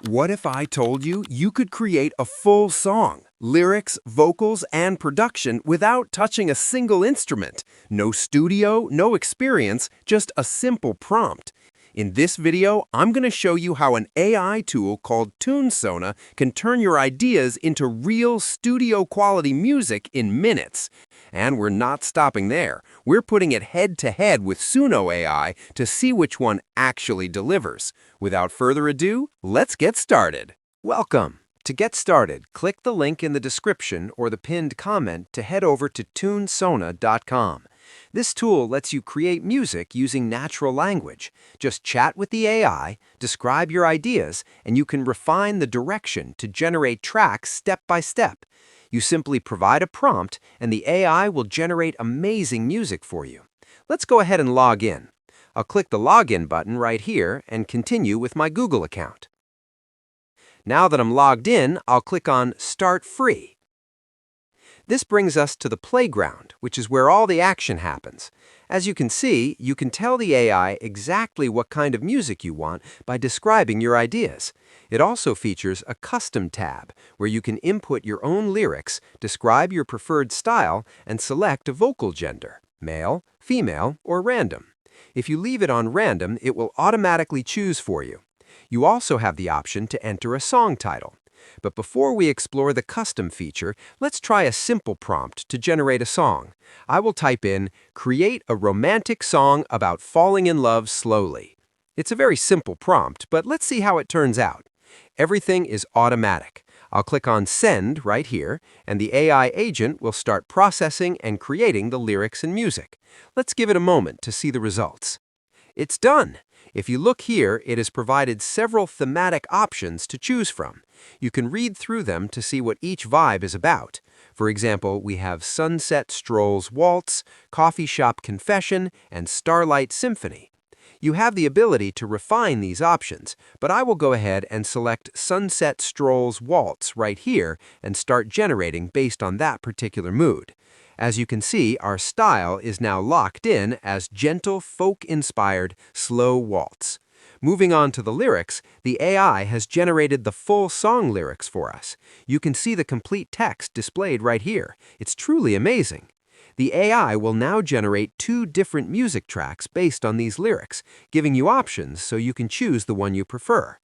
What if I told you you could create a full song, lyrics, vocals, and production without touching a single instrument? No studio, no experience, just a simple prompt. In this video, I'm going to show you how an AI tool called Tunesona can turn your ideas into real studio-quality music in minutes. And we're not stopping there. We're putting it head-to-head with Suno AI to see which one actually delivers. Without further ado, let's get started. Welcome. To get started, click the link in the description or the pinned comment to head over to tunesona.com. This tool lets you create music using natural language. Just chat with the AI, describe your ideas, and you can refine the direction to generate tracks step by step. You simply provide a prompt, and the AI will generate amazing music for you. Let's go ahead and log in. I'll click the Login button right here and continue with my Google account. Now that I'm logged in, I'll click on Start Free. This brings us to the playground, which is where all the action happens. As you can see, you can tell the AI exactly what kind of music you want by describing your ideas. It also features a Custom tab, where you can input your own lyrics, describe your preferred style, and select a vocal gender, male, female, or random. If you leave it on random, it will automatically choose for you. You also have the option to enter a song title. But before we explore the custom feature, let's try a simple prompt to generate a song. I will type in, "Create a romantic song about falling in love slowly." It's a very simple prompt, but let's see how it turns out. Everything is automatic. I'll click on Send right here, and the AI agent will start processing and creating the lyrics and music. Let's give it a moment to see the results. It's done! If you look here, it has provided several thematic options to choose from. You can read through them to see what each vibe is about. For example, we have Sunset Strolls Waltz, Coffee Shop Confession, and Starlight Symphony. You have the ability to refine these options, but I will go ahead and select Sunset Strolls Waltz right here and start generating based on that particular mood. As you can see, our style is now locked in as gentle, folk-inspired, slow waltz. Moving on to the lyrics, the AI has generated the full song lyrics for us. You can see the complete text displayed right here. It's truly amazing. The AI will now generate 2 different music tracks based on these lyrics, giving you options so you can choose the one you prefer.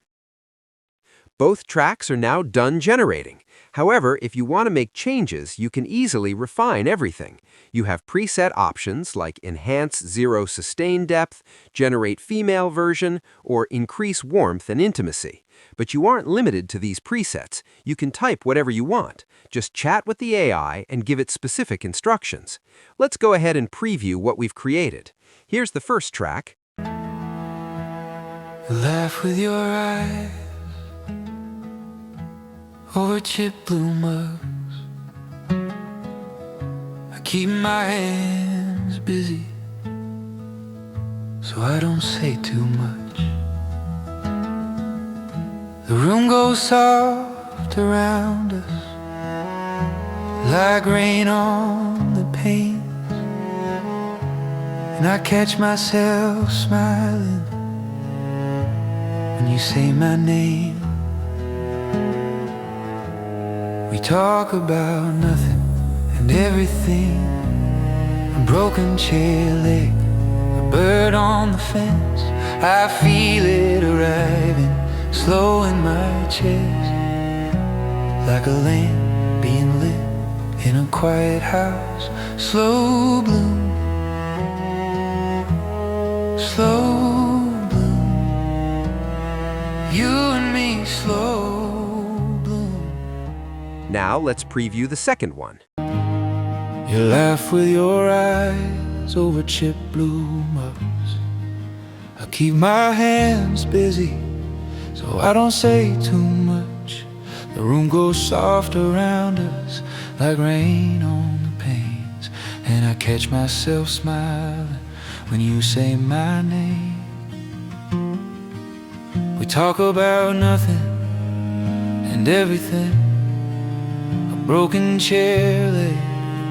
Both tracks are now done generating. However, if you want to make changes, you can easily refine everything. You have preset options like Enhance Zero Sustain Depth, Generate Female Version, or Increase Warmth and Intimacy. But you aren't limited to these presets. You can type whatever you want. Just chat with the AI and give it specific instructions. Let's go ahead and preview what we've created. Here's the first track. Laugh with your eyes over chip blue mugs. I keep my hands busy so I don't say too much. The room goes soft around us like rain on the panes, and I catch myself smiling when you say my name. We talk about nothing and everything, a broken chair leg, a bird on the fence. I feel it arriving, slow in my chest, like a lamp being lit in a quiet house. Slow bloom, slow bloom, you and me slow. Now let's preview the second one. You laugh with your eyes over chip blue mugs. I keep my hands busy so I don't say too much. The room goes soft around us like rain on the panes, and I catch myself smiling when you say my name. We talk about nothing and everything, broken chair leg,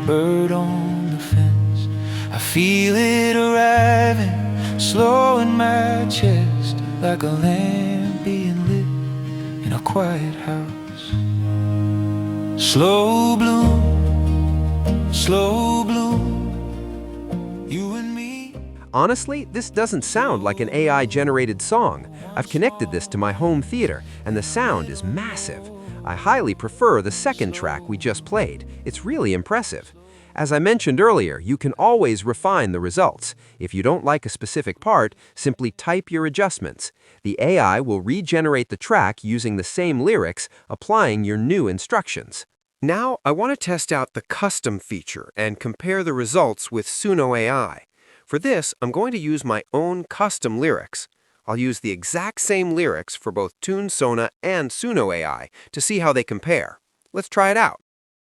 bird on the fence. I feel it arriving, slow in my chest, like a lamp being lit in quiet house. Slow bloom, slow bloom, you and me. Honestly, this doesn't sound like an AI-generated song. I've connected this to my home theater, and the sound is massive. I highly prefer the second track we just played. It's really impressive. As I mentioned earlier, you can always refine the results. If you don't like a specific part, simply type your adjustments. The AI will regenerate the track using the same lyrics, applying your new instructions. Now, I want to test out the custom feature and compare the results with Suno AI. For this, I'm going to use my own custom lyrics. I'll use the exact same lyrics for both Tunesona and Suno AI to see how they compare. Let's try it out.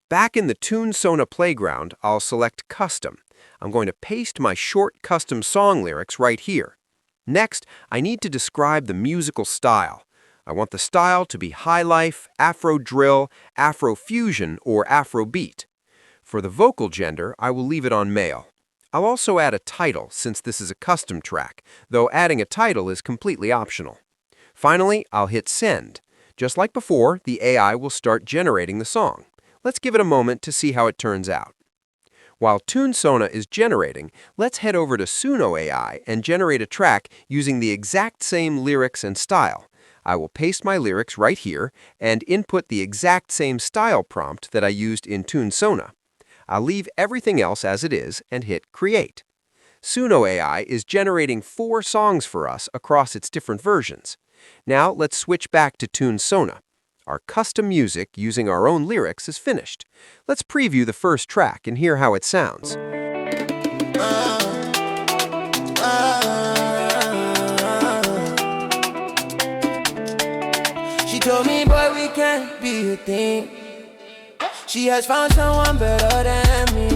Back in the Tunesona playground, I'll select Custom. I'm going to paste my short custom song lyrics right here. Next, I need to describe the musical style. I want the style to be high life, Afro drill, Afro fusion, or Afro beat. For the vocal gender, I will leave it on male. I'll also add a title since this is a custom track, though adding a title is completely optional. Finally, I'll hit Send. Just like before, the AI will start generating the song. Let's give it a moment to see how it turns out. While Tunesona is generating, let's head over to Suno AI and generate a track using the exact same lyrics and style. I will paste my lyrics right here and input the exact same style prompt that I used in Tunesona. I'll leave everything else as it is and hit Create. Suno AI is generating 4 songs for us across its different versions. Now let's switch back to Tunesona. Our custom music using our own lyrics is finished. Let's preview the first track and hear how it sounds. She told me, boy, we can't be a thing. She has found someone better than me.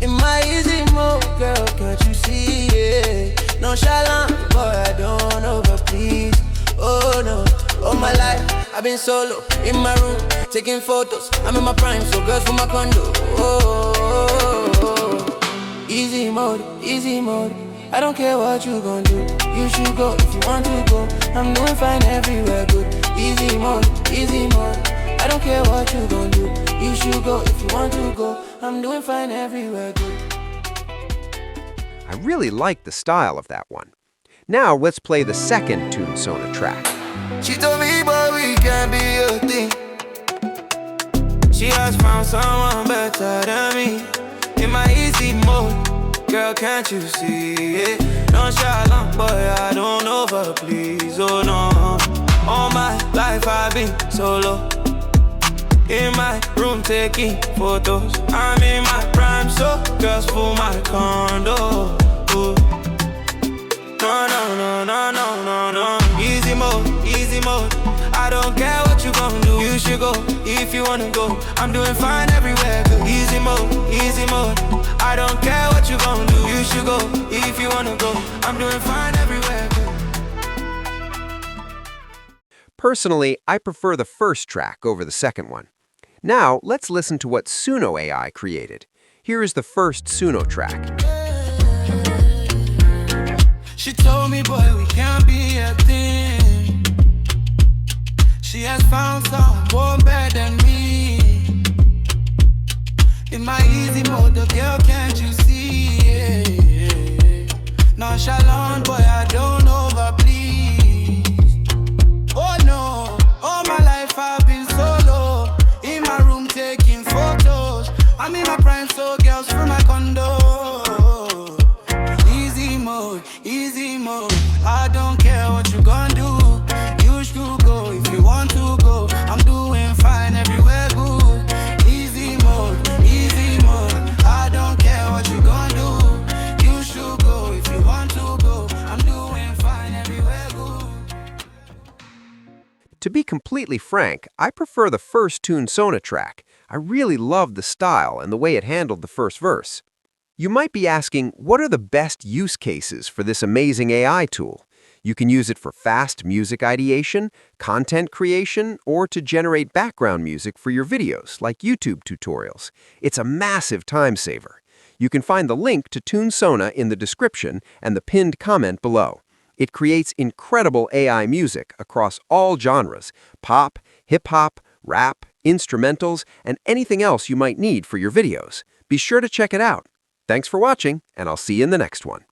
In my easy mode, girl, can't you see it? Nonchalant, boy, I don't over please. Oh no, all my life I've been solo, in my room, taking photos. I'm in my prime, so girls from my condo. Easy mode, easy mode. I don't care what you gon' do. You should go if you want to go. I'm doing fine everywhere, good. Easy mode, easy mode. I don't care what you gon' do. You should go if you want to go. I'm doing fine everywhere, good. I really like the style of that one. Now let's play the second Tunesona track. She told me, boy, we can't be a thing. She has found someone better than me. In my easy mode, girl, can't you see it? Nonchalant, boy, I don't over please, oh no. All my life I've been solo, in my room taking photos. I'm in my prime, so girls for my condo. Ooh. No, no, no, no, no, no, no. Easy mode, easy mode. I don't care what you gon' do. You should go if you wanna go. I'm doing fine everywhere, good. Easy mode, easy mode. I don't care what you gon' do. You should go if you wanna go. I'm doing fine everywhere, good. Personally, I prefer the first track over the second one. Now, let's listen to what Suno AI created. Here is the first Suno track. She told me, boy, we can't be a thing. She has found someone better than me. In my easy mode, the girl, can't you see? Yeah. Nonchalant, boy, I don't over please. Oh no, all my life I've been solo, in my room taking photos. I'm in my prime, so girls from my condo. Easy mode, easy mode. I don't care what you gon' do. You should go if you want to go. I'm doing fine everywhere, good. Easy mode, easy mode. I don't care what you gon' do. You should go if you want to go. I'm doing fine everywhere, good. To be completely frank, I prefer the first Tunesona track. I really loved the style and the way it handled the first verse. You might be asking, what are the best use cases for this amazing AI tool? You can use it for fast music ideation, content creation, or to generate background music for your videos, like YouTube tutorials. It's a massive time saver. You can find the link to Tunesona in the description and the pinned comment below. It creates incredible AI music across all genres: pop, hip-hop, rap, instrumentals, and anything else you might need for your videos. Be sure to check it out. Thanks for watching, and I'll see you in the next one.